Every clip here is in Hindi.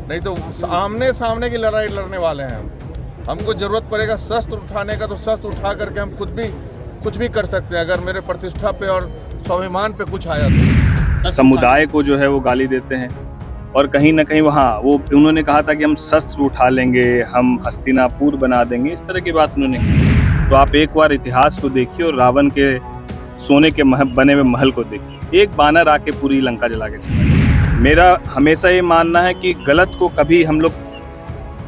नहीं तो आमने सामने की लड़ाई लड़ने वाले हैं हम। हमको जरूरत पड़ेगा शस्त्र उठाने का तो शस्त्र उठा करके हम खुद भी कुछ भी कर सकते हैं, अगर मेरे प्रतिष्ठा पे और स्वाभिमान पे कुछ आया तो। समुदाय को जो है वो गाली देते हैं और कहीं ना कहीं वहाँ वो उन्होंने कहा था कि हम शस्त्र उठा लेंगे, हम हस्तिनापुर बना देंगे, इस तरह की बात उन्होंने की। तो आप एक बार इतिहास को देखिए और रावण के सोने के बने हुए महल को देखिए। एक बानर आके पूरी लंका जला के चला गया। मेरा हमेशा ये मानना है कि गलत को कभी हम लोग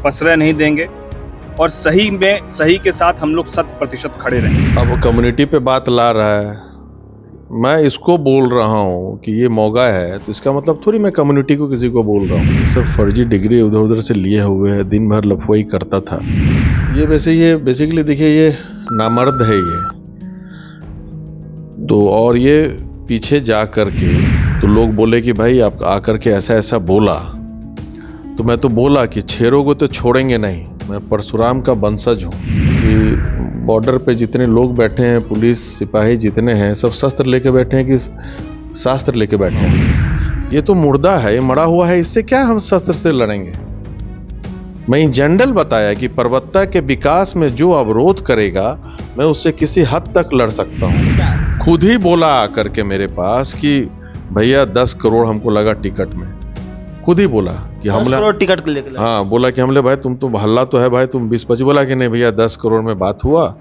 प्रश्रय नहीं देंगे और सही में सही के साथ हम लोग 100% खड़े रहेंगे। अब वो कम्युनिटी पे बात ला रहा है, मैं इसको बोल रहा हूँ कि ये मौका है, तो इसका मतलब थोड़ी मैं कम्युनिटी को किसी को बोल रहा हूँ। सब फर्जी डिग्री उधर उधर से लिए हुए है, दिन भर लफवाई करता था। ये बेसिकली देखिए ये नामर्द है ये तो, और ये पीछे जा करके तो लोग बोले कि भाई आप आकर के ऐसा ऐसा बोला, तो मैं तो बोला कि शेरों को तो छोड़ेंगे नहीं। मैं परशुराम का वंशज हूँ कि बॉर्डर पे जितने लोग बैठे हैं, पुलिस सिपाही जितने हैं, सब शस्त्र लेके बैठे हैं कि शास्त्र लेके बैठे हैं। ये तो मुर्दा है, ये मरा हुआ है, इससे क्या हम शस्त्र से लड़ेंगे। मैं इन जनरल बताया कि पर्वतता के विकास में जो अवरोध करेगा मैं उससे किसी हद तक लड़ सकता हूँ। खुद ही बोला आकर के मेरे पास कि भैया 10 करोड़ हमको लगा टिकट में। खुद ही बोला कि हमला टिकट के लेकर, हाँ बोला कि हमले भाई तुम तो हल्ला तो है भाई, तुम 20-25 बोला कि नहीं भैया 10 करोड़ में बात हुआ,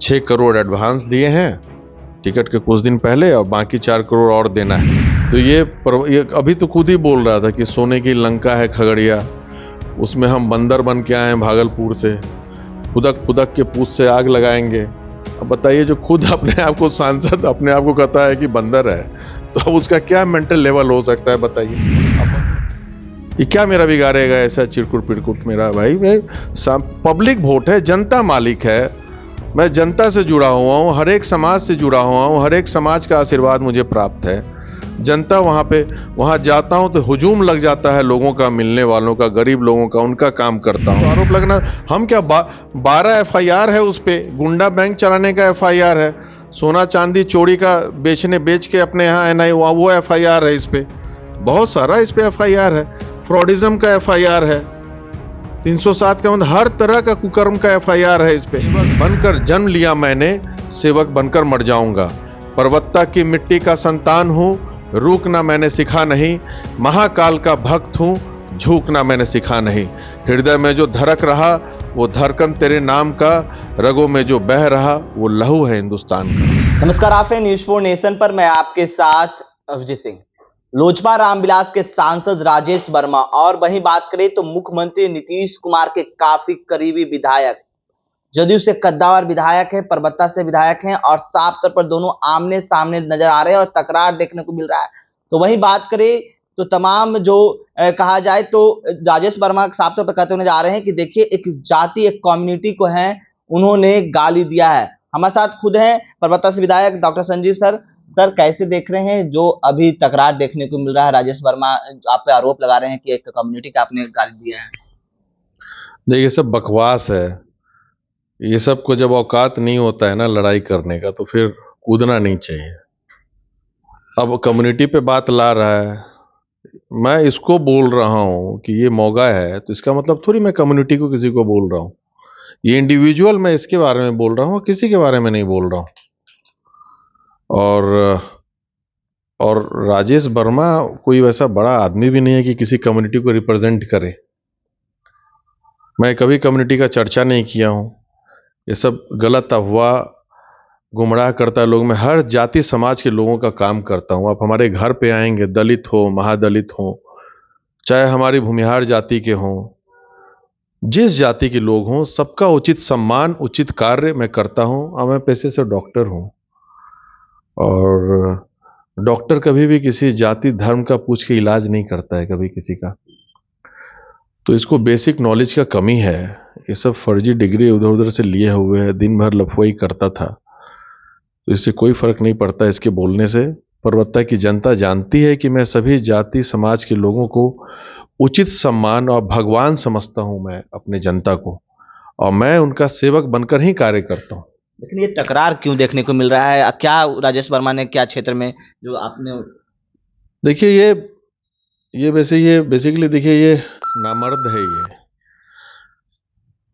6 करोड़ एडवांस दिए हैं टिकट के कुछ दिन पहले और बाकी 4 करोड़ और देना है। तो ये अभी तो खुद ही बोल रहा था कि सोने की लंका है खगड़िया, उसमें हम बंदर बन के आए हैं भागलपुर से, फुदक के पूछ से आग लगाएंगे। अब बताइए, जो खुद अपने आप को सांसद अपने आप को कहता है कि बंदर है, तो अब उसका क्या मेंटल लेवल हो सकता है बताइए। ये क्या मेरा बिगाड़ेगा ऐसा चिरकुट पिरकुट मेरा भाई। मैं पब्लिक वोट है, जनता मालिक है, मैं जनता से जुड़ा हुआ हूँ, हर एक समाज से जुड़ा हुआ हूँ, हर एक समाज का आशीर्वाद मुझे प्राप्त है। जनता वहाँ जाता हूँ तो हुजूम लग जाता है लोगों का, मिलने वालों का, गरीब लोगों का, उनका काम करता हूँ। आरोप लगना, हम क्या 12 FIR है उस पे, गुंडा बैंक चलाने का FIR है, सोना चांदी चोरी का बेच के अपने यहाँ NI वो FIR है, इस पे बहुत सारा इस पे FIR है, फ्रॉडिज्म का FIR है, 307 का मतलब हर तरह का कुकर्म का FIR है इस पे। बनकर जन्म लिया मैंने, सेवक बनकर मर जाऊंगा। पर्वतता की मिट्टी का संतान हूँ, रुकना मैंने सीखा नहीं। महाकाल का भक्त हूँ, झुकना मैंने सीखा नहीं। हृदय में जो धड़क रहा वो धड़कन तेरे नाम का, रगों में जो बह रहा वो लहू है हिंदुस्तान का। नमस्कार, आप हैं न्यूज़ 4 नेशन पर, मैं आपके साथ अभिजीत सिंह। लोजपा रामविलास के सांसद राजेश वर्मा और वहीं बात करें तो मुख्यमंत्री नीतीश कुमार के काफी करीबी विधायक, जदयू से कद्दावर विधायक है, परबत्ता से विधायक हैं और साफ तौर पर दोनों आमने सामने नजर आ रहे हैं और तकरार देखने को मिल रहा है। तो वहीं बात करें तो तमाम जो कहा जाए तो राजेश वर्मा साफ तौर पर कहते हुए नजर आ रहे हैं कि देखिए एक जाति, एक कम्युनिटी को है उन्होंने गाली दिया है। हमारे साथ खुद हैं परबत्ता से विधायक डॉक्टर संजीव सर। सर, कैसे देख रहे हैं जो अभी तकरार देखने को मिल रहा है? राजेश वर्मा आप पे आरोप लगा रहे हैं कि एक कम्युनिटी का आपने गाली दिया है। देखिए, सब बकवास है। ये सब को जब औकात नहीं होता है ना लड़ाई करने का, तो फिर कूदना नहीं चाहिए। अब कम्युनिटी पे बात ला रहा है, मैं इसको बोल रहा हूँ कि ये मौका है, तो इसका मतलब थोड़ी मैं कम्युनिटी को किसी को बोल रहा हूँ। ये इंडिविजुअल मैं इसके बारे में बोल रहा हूँ, किसी के बारे में नहीं बोल रहा हूँ। और राजेश वर्मा कोई वैसा बड़ा आदमी भी नहीं है कि किसी कम्युनिटी को रिप्रेजेंट करे। मैं कभी कम्युनिटी का चर्चा नहीं किया हूँ। ये सब गलत अफवाह गुमराह करता है लोग। मैं हर जाति समाज के लोगों का काम करता हूँ। आप हमारे घर पे आएंगे, दलित हो, महादलित हो, चाहे हमारी भूमिहार जाति के हों, जिस जाति के लोग हों, सबका उचित सम्मान, उचित कार्य मैं करता हूँ। और मैं पेशे से डॉक्टर हूँ और डॉक्टर कभी भी किसी जाति धर्म का पूछ के इलाज नहीं करता है कभी किसी का। तो इसको बेसिक नॉलेज का कमी है। ये सब फर्जी डिग्री उधर उधर से लिए हुए है, दिन भर लफवाई करता था, तो इससे कोई फर्क नहीं पड़ता इसके बोलने से। पर्वतता की जनता जानती है कि मैं सभी जाति समाज के लोगों को उचित सम्मान और भगवान समझता हूं मैं अपने जनता को, और मैं उनका सेवक बनकर ही कार्य करता हूं। लेकिन ये टकरार क्यों देखने को मिल रहा है? क्या राजेश वर्मा ने क्या क्षेत्र में जो आपने? देखिए, ये बेसिकली देखिए, ये नामर्द है ये।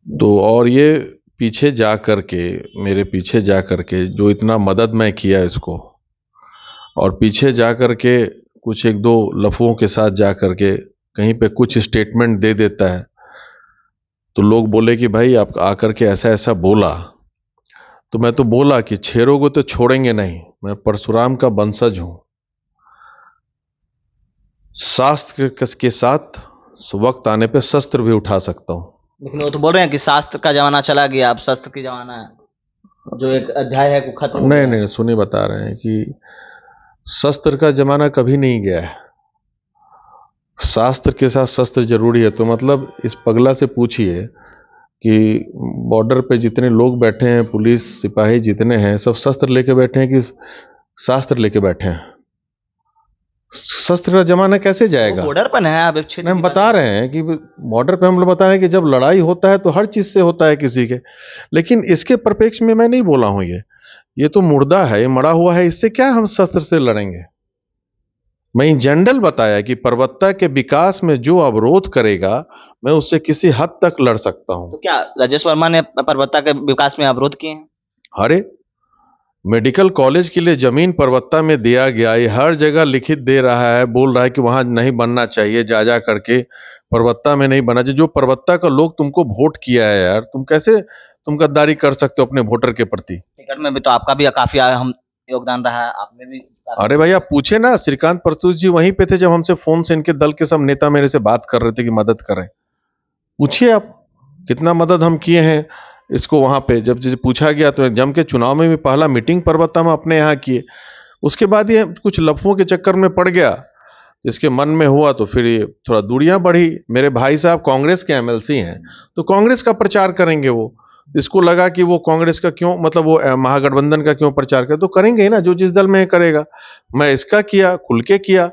तो और ये पीछे जा करके, मेरे पीछे जा करके जो इतना मदद मैं किया इसको, और पीछे जा करके कुछ एक दो लफुओं के साथ जा करके कहीं पे कुछ स्टेटमेंट दे देता है, तो लोग बोले कि भाई आप आकर के ऐसा ऐसा बोला। तो मैं तो बोला कि शेरों को तो छोड़ेंगे नहीं, मैं परशुराम का वंशज हूं। शास्त्र के साथ वक्त आने पे शस्त्र भी उठा सकता हूं। लेकिन वो तो बोल रहे हैं कि शास्त्र का जमाना चला गया, अब शस्त्र की जमाना है, जो एक अध्याय है वो खत्म हो नहीं गया। नहीं, सुनिए, बता रहे हैं कि शस्त्र का जमाना कभी नहीं गया है। शास्त्र के साथ शस्त्र जरूरी है। तो मतलब इस पगला से पूछिए कि बॉर्डर पे जितने लोग बैठे हैं, पुलिस सिपाही जितने हैं, सब शस्त्र लेके बैठे हैं कि शास्त्र लेके बैठे हैं? शस्त्र का जमाना कैसे जाएगा? बॉर्डर पर है अब क्षेत्र हम की बता रहे हैं कि बॉर्डर पे हम लोग बता रहे हैं कि जब लड़ाई होता है तो हर चीज से होता है किसी के, लेकिन इसके परिप्रेक्ष्य में मैं नहीं बोला हूं। ये तो मुर्दा है, ये मरा हुआ है, इससे क्या हम शस्त्र से लड़ेंगे? मैं इन जनरल बताया कि पर्वतता के विकास में जो अवरोध करेगा, मैं उससे किसी हद तक लड़ सकता हूं। तो क्या राजेश वर्मा ने पर्वतता के विकास में अवरोध किए हैं? अरे, मेडिकल कॉलेज के लिए जमीन पर्वतता में दिया गया, ये हर जगह लिखित दे रहा है, बोल रहा है कि वहां नहीं बनना चाहिए, जा जा करके पर्वतता में नहीं बनना चाहिए। जो पर्वतता का लोग तुमको वोट किया है यार, तुम गद्दारी कर सकते हो अपने वोटर के प्रति? टिकट में भी तो आपका भी काफी हम योगदान रहा है, आपने भी अरे भैया, पूछे ना, श्रीकांत प्रसूत जी वहीं पे थे जब हमसे फोन से इनके दल के सब नेता मेरे से बात कर रहे थे कि मदद करें। पूछिए आप, कितना मदद हम किए हैं इसको। वहां पे जब जिसे पूछा गया तो जम के चुनाव में भी पहला मीटिंग पर्वतता में अपने यहाँ किए। उसके बाद ये कुछ लफ्जों के चक्कर में पड़ गया, इसके मन में हुआ तो फिर ये थोड़ा दूरियां बढ़ी। मेरे भाई साहब कांग्रेस के एमएलसी हैं, तो कांग्रेस का प्रचार करेंगे वो। इसको लगा कि वो कांग्रेस का क्यों, मतलब वो महागठबंधन का क्यों प्रचार करे, तो करेंगे ही ना, जो जिस दल में करेगा। मैं इसका किया, खुल के किया।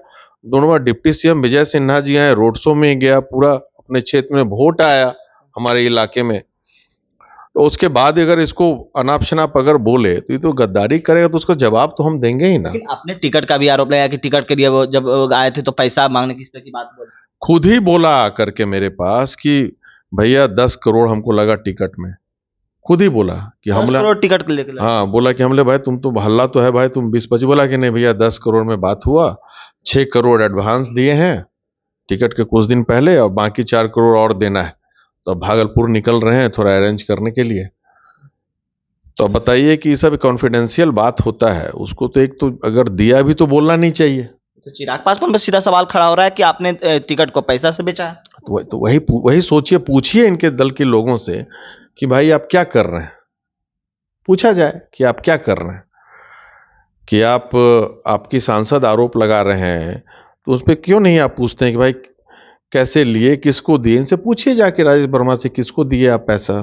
दोनों बार डिप्टी सीएम विजय सिन्हा जी आए, रोड शो में गया, पूरा अपने क्षेत्र में वोट आया हमारे इलाके में। तो उसके बाद अगर इसको अनाप शनाप अगर बोले तो ये तो गद्दारी करेगा, तो उसका जवाब तो हम देंगे ही ना। लेकिन आपने टिकट का भी आरोप लगाया कि टिकट के लिए वो जब वो आए थे तो पैसा मांगने की इस तरह की बात बोली। खुद ही बोला आकर के मेरे पास कि भैया 10 करोड़ हमको लगा टिकट में। खुद ही बोला कि 10 हमला, करोड़ टिकट को लेकर लगे। हाँ बोला कि हमले भाई तुम तो हल्ला तो है भाई, तुम 20-25। बोला कि नहीं भैया 10 करोड़ में बात हुआ, 6 करोड़ एडवांस दिए हैं टिकट के कुछ दिन पहले, और बाकी 4 करोड़ और देना है। तो अब भागलपुर निकल रहे हैं थोड़ा अरेंज करने के लिए। तो अब बताइए कि ये सब कॉन्फिडेंशियल बात होता है, उसको तो एक तो अगर दिया भी तो बोलना नहीं चाहिए। तो चिराग पासवान पर सीधा सवाल खड़ा हो रहा है कि आपने टिकट को पैसा से बेचा है। तो वही सोचिए, पूछिए इनके दल के लोगों से कि भाई आप क्या कर रहे हैं। पूछा जाए कि आप क्या कर रहे हैं, कि आपकी सांसद आरोप लगा रहे हैं, तो उस पर क्यों नहीं आप पूछते हैं कि भाई कैसे लिए, किसको दिए? इनसे पूछिए जाके, राजेश वर्मा से, किसको दिए आप पैसा,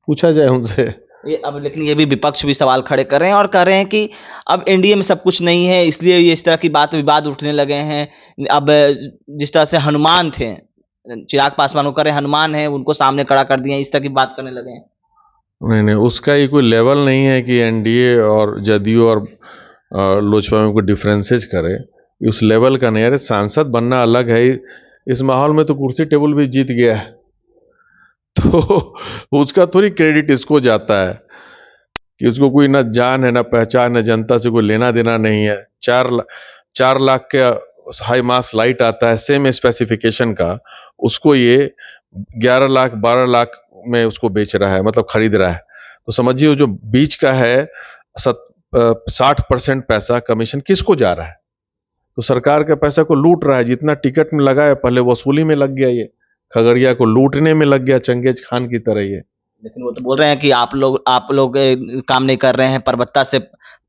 पूछा जाए उनसे। ये अब लेकिन ये भी विपक्ष भी सवाल खड़े कर रहे हैं और कह रहे हैं कि अब एनडीए में सब कुछ नहीं है, इसलिए ये इस तरह की बात विवाद उठने लगे हैं। अब जिस तरह से हनुमान थे, चिराग पासवान को करे हनुमान है, उनको सामने खड़ा कर दिए, इस तरह की बात करने लगे हैं। नहीं नहीं, उसका ये कोई लेवल नहीं है कि एनडीए और जदयू और लोजपा में कोई डिफरेंसेस करे, उस लेवल का नहीं है। अरे सांसद बनना अलग है, इस माहौल में तो कुर्सी टेबल भी जीत गया है, तो उसका थोड़ी क्रेडिट इसको जाता है कि उसको कोई ना जान है ना पहचान है, जनता से कोई लेना देना नहीं है। 4 लाख के हाई मास लाइट आता है सेम स्पेसिफिकेशन का, उसको ये 11 लाख 12 लाख में उसको बेच रहा है, मतलब खरीद रहा है। तो समझिए जो बीच का है 60% पैसा कमीशन किसको जा रहा है? तो सरकार के पैसा को लूट रहा है। जितना टिकट में लगा है पहले वसूली में लग गया, ये खगड़िया को लूटने में लग गया, चंगेज खान की तरह ये। लेकिन वो तो बोल रहे हैं कि आप लोग काम नहीं कर रहे हैं, पर्वतता से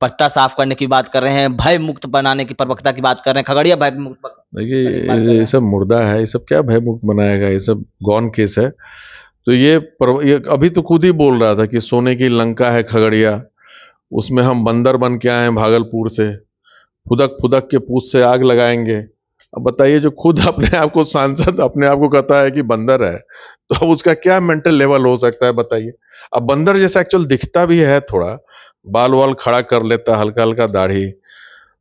पत्ता साफ करने की बात कर रहे हैं, भय मुक्त बनाने की पर्वतता की बात कर रहे हैं, खगड़िया भय मुक्त। देखिए ये सब मुर्दा है, ये सब क्या भय मुक्त बनाएगा, ये सब गौन केस है। तो ये अभी तो खुद ही बोल रहा था कि सोने की लंका है खगड़िया, उसमें हम बंदर बन के आए हैं भागलपुर से, फुदक फुदक के पूछ से आग लगाएंगे। अब बताइए, जो खुद अपने आप को सांसद अपने आप को कहता है कि बंदर है, तो अब उसका क्या मेंटल लेवल हो सकता है बताइए। अब बंदर जैसा एक्चुअल दिखता भी है, थोड़ा बाल वाल खड़ा कर लेता, हल्का हल्का दाढ़ी,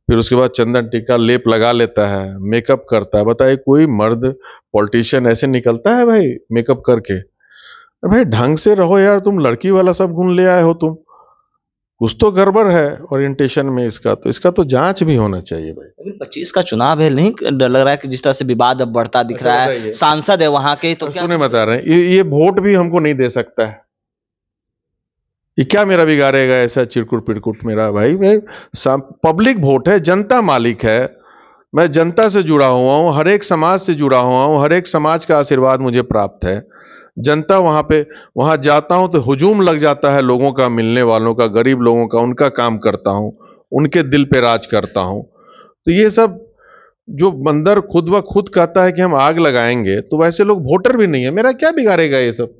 फिर उसके बाद चंदन टीका लेप लगा लेता है, मेकअप करता है। बताइए कोई मर्द पॉलिटिशियन ऐसे निकलता है भाई मेकअप करके? अरे भाई ढंग से रहो यार, तुम लड़की वाला सब गुण ले आए हो तुम, कुछ तो गड़बड़ है ओरिएंटेशन में इसका, तो इसका तो जांच भी होना चाहिए भाई। लेकिन 25 का चुनाव है, नहीं डर लग रहा है कि जिस तरह से विवाद अब बढ़ता दिख अच्छा, रहा है, बताइए। सांसद है वहां के, तो क्या सुने बता रहे हैं ये वोट भी हमको नहीं दे सकता है, ये क्या मेरा बिगाड़ेगा ऐसा चिरकुट पिरकुट मेरा? भाई मैं पब्लिक वोट है, जनता मालिक है, मैं जनता से जुड़ा हुआ हूँ, हर एक समाज से जुड़ा हुआ हूँ, हर एक समाज का आशीर्वाद मुझे प्राप्त है। जनता वहां जाता हूं तो हुजूम लग जाता है लोगों का, मिलने वालों का, गरीब लोगों का, उनका काम करता हूं, उनके दिल पे राज करता हूं। तो ये सब जो बंदर खुद व खुद कहता है कि हम आग लगाएंगे, तो वैसे लोग वोटर भी नहीं है, मेरा क्या बिगाड़ेगा ये सब?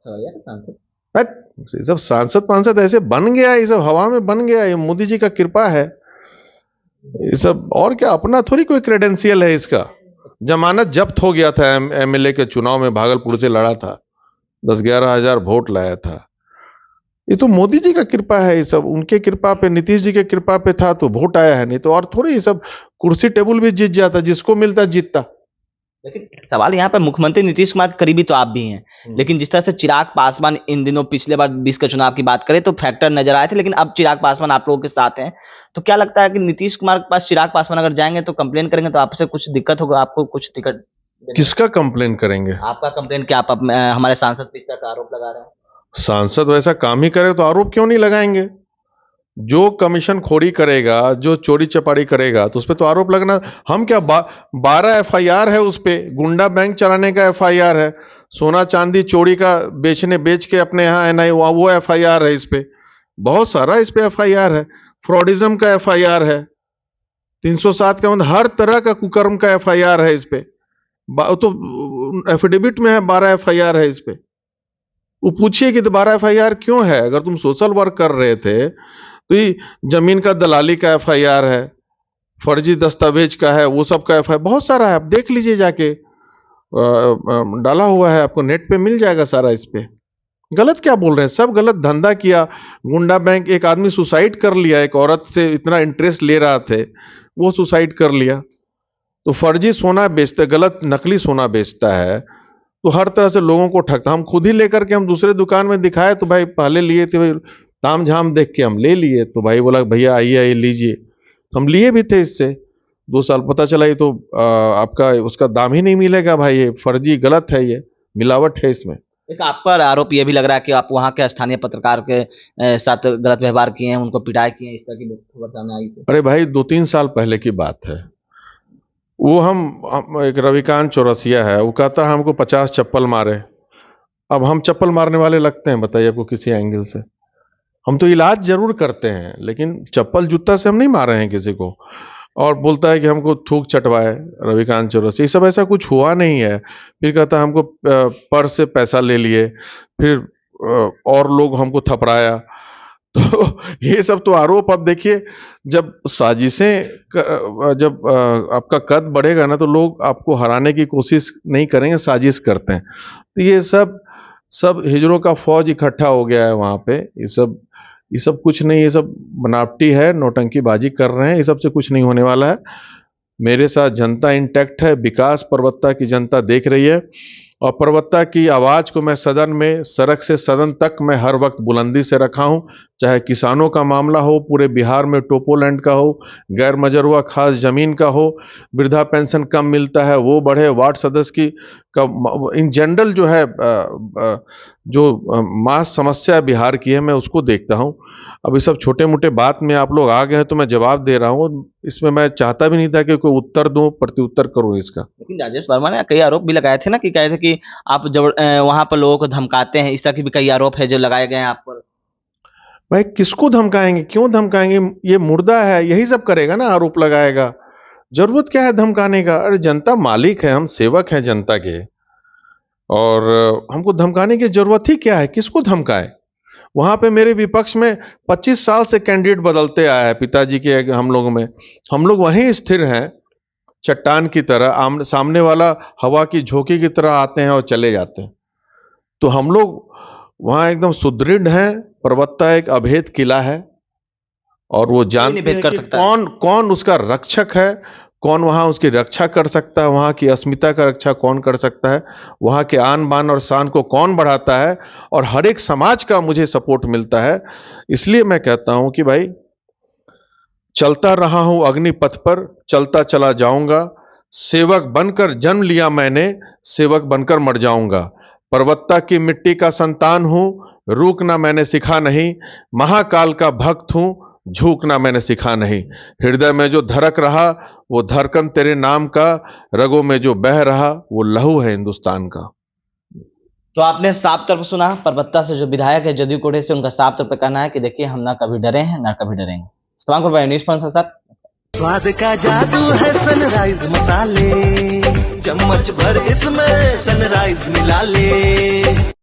सांसद बट ये सब सांसद पांसद ऐसे बन गया, ये सब हवा में बन गया, ये मोदी जी का कृपा है ये सब, और क्या, अपना थोड़ी कोई क्रेडेंशियल है इसका। जमानत जब्त हो गया था, एमएलए के चुनाव में भागलपुर से लड़ा था, 10-11 हजार वोट लाया था। ये तो मोदी जी का कृपा है, ये सब उनके कृपा पे, नीतीश जी के कृपा पे था तो वोट आया है, नहीं तो और थोड़ी ये सब कुर्सी टेबल भी जीत जाता, जिसको मिलता जीतता। लेकिन सवाल यहाँ पे, मुख्यमंत्री नीतीश कुमार के करीबी तो आप भी हैं, लेकिन जिस तरह से चिराग पासवान इन दिनों, पिछले बार 20 के चुनाव की बात करें तो फैक्टर नजर आए थे, लेकिन अब चिराग पासवान आप लोगों के साथ हैं, तो क्या लगता है कि नीतीश कुमार के पास चिराग पासवान अगर जाएंगे तो कंप्लेन करेंगे तो आपसे कुछ दिक्कत होगा, आपको कुछ दिक्कत? किसका कंप्लेन करेंगे? आपका कंप्लेन क्या, आप हमारे सांसद पे इस तरह का आरोप लगा रहे हैं? सांसद वैसा काम ही करे तो आरोप क्यों नहीं लगाएंगे? जो कमीशन खोरी करेगा, जो चोरी चपाड़ी करेगा, तो उस पर तो आरोप लगना। हम क्या 12 एफआईआर है उस पे, गुंडा बैंक चलाने का एफआईआर है, सोना चांदी चोरी का बेच के अपने यहाँ है नहीं, वो एफआईआर है इस पे, बहुत सारा इस पे एफआईआर है, फ्रॉडिज्म का एफआईआर है, 307 का मतलब हर तरह का कुकर्म का एफआईआर है इस पे। तो एफिडेविट में है 12 एफआईआर है इस पे। वो पूछिए कि 12 एफआईआर क्यों है? अगर तुम सोशल वर्क कर रहे थे तो ये जमीन का दलाली का एफआईआर है, फर्जी दस्तावेज का है, वो सब का एफआईआर बहुत सारा है, आप देख लीजिए जाके, डाला हुआ है, आपको नेट पे मिल जाएगा सारा इस पे। गलत क्या बोल रहे हैं? सब गलत धंधा किया, गुंडा बैंक, एक आदमी सुसाइड कर लिया, एक औरत से इतना इंटरेस्ट ले रहा थे, वो सुसाइड कर लिया। तो फर्जी सोना बेचता, गलत नकली सोना बेचता है, तो हर तरह से लोगों को ठगता। हम खुद ही लेकर के हम दूसरे दुकान में दिखाए तो भाई पहले लिए थे, भाई ताम झाम देख के हम ले लिए, तो भाई बोला भैया आइए आइए लीजिए, तो हम लिए भी थे। इससे 2 साल पता चला ये तो आपका उसका दाम ही नहीं मिलेगा भाई, ये फर्जी गलत है, ये मिलावट है इसमें। एक आप पर आरोप ये भी लग रहा है कि आप वहाँ के स्थानीय पत्रकार के साथ गलत व्यवहार किए हैं, उनको पिटाई किए हैं, इस तरह की खबर सामने आई थी। अरे भाई 2-3 साल पहले की बात है वो। हम एक रविकांत चौरसिया है, वो कहता है हमको 50 चप्पल मारे। अब हम चप्पल मारने वाले लगते हैं? बताइए आपको किसी एंगल से? हम तो इलाज जरूर करते हैं, लेकिन चप्पल जूता से हम नहीं मार रहे हैं किसी को। और बोलता है कि हमको थूक चटवाए रविकांत चौरसिया, ये सब ऐसा कुछ हुआ नहीं है। फिर कहता है हमको पर्स से पैसा ले लिए, फिर और लोग हमको थपड़ाया। तो ये सब तो आरोप। अब देखिए, जब साजिशें जब आपका कद बढ़ेगा ना, तो लोग आपको हराने की कोशिश नहीं करेंगे, साजिश करते हैं। तो ये सब हिजड़ों का फौज इकट्ठा हो गया है वहां पे। ये सब कुछ नहीं, ये सब बनावटी है, नौटंकीबाजी कर रहे हैं, ये सब से कुछ नहीं होने वाला है। मेरे साथ जनता इंटैक्ट है, विकास परबत्ता की जनता देख रही है, और परबत्ता की आवाज को मैं सदन में, सड़क से सदन तक मैं हर वक्त बुलंदी से रखा हूं। चाहे किसानों का मामला हो, पूरे बिहार में टोपोलैंड का हो, गैर मजरूआ खास जमीन का हो, वृद्धा पेंशन कम मिलता है वो बढ़े, वार्ड सदस्य की का इन जनरल जो है जो मास समस्या बिहार की है, मैं उसको देखता हूं। अब ये सब छोटे मोटे बात में आप लोग आ गए हैं तो मैं जवाब दे रहा हूं, इसमें मैं चाहता भी नहीं था कि कोई उत्तर दूं, प्रत्युत्तर करूं इसका। लेकिन राजेश वर्मा ने कई आरोप भी लगाए थे ना, कि कहे थे कि आप जब वहां पर लोगों को धमकाते हैं, इस तरह की भी कई आरोप है जो लगाए गए हैं आप पर। भाई किसको धमकाएंगे, क्यों धमकाएंगे? ये मुर्दा है, यही सब करेगा ना, आरोप लगाएगा। जरूरत क्या है धमकाने का? अरे जनता मालिक है, हम सेवक हैं जनता के, और हमको धमकाने की जरूरत ही क्या है? किसको धमकाए? वहां पे मेरे विपक्ष में 25 साल से कैंडिडेट बदलते आया है, पिताजी के हम लोग वहीं स्थिर हैं, चट्टान की तरह। सामने वाला हवा की झोंकी की तरह आते हैं और चले जाते हैं। तो हम लोग वहां एकदम सुदृढ़ हैं। परबत्ता एक अभेद किला है, और वो नहीं जानते भेद हैं कर कि सकता है। कौन कौन उसका रक्षक है, कौन वहां उसकी रक्षा कर सकता है, वहां की अस्मिता का रक्षा कौन कर सकता है, वहां के आन बान और शान को कौन बढ़ाता है, और हर एक समाज का मुझे सपोर्ट मिलता है। इसलिए मैं कहता हूं कि भाई चलता रहा हूं अग्निपथ पर, चलता चला जाऊंगा, सेवक बनकर जन्म लिया मैंने, सेवक बनकर मर जाऊंगा। पर्वत्ता की मिट्टी का संतान हूं, रुकना मैंने सीखा नहीं, महाकाल का भक्त हूं, झुकना मैंने सीखा नहीं। हृदय में जो धड़क रहा वो धड़कन तेरे नाम का, रगों में जो बह रहा वो लहू है हिंदुस्तान का। तो आपने साफ तौर पर सुना, परबत्ता से जो विधायक है जदयू कोटे से, उनका साफ तौर पर कहना है कि देखिए हम ना कभी डरे हैं ना कभी डरेंगे। इस्तेमाल कर न्यूज सर। स्वाद का जादू है सनराइज मसाले, चम्मच भर इसमें सनराइज मिला ले।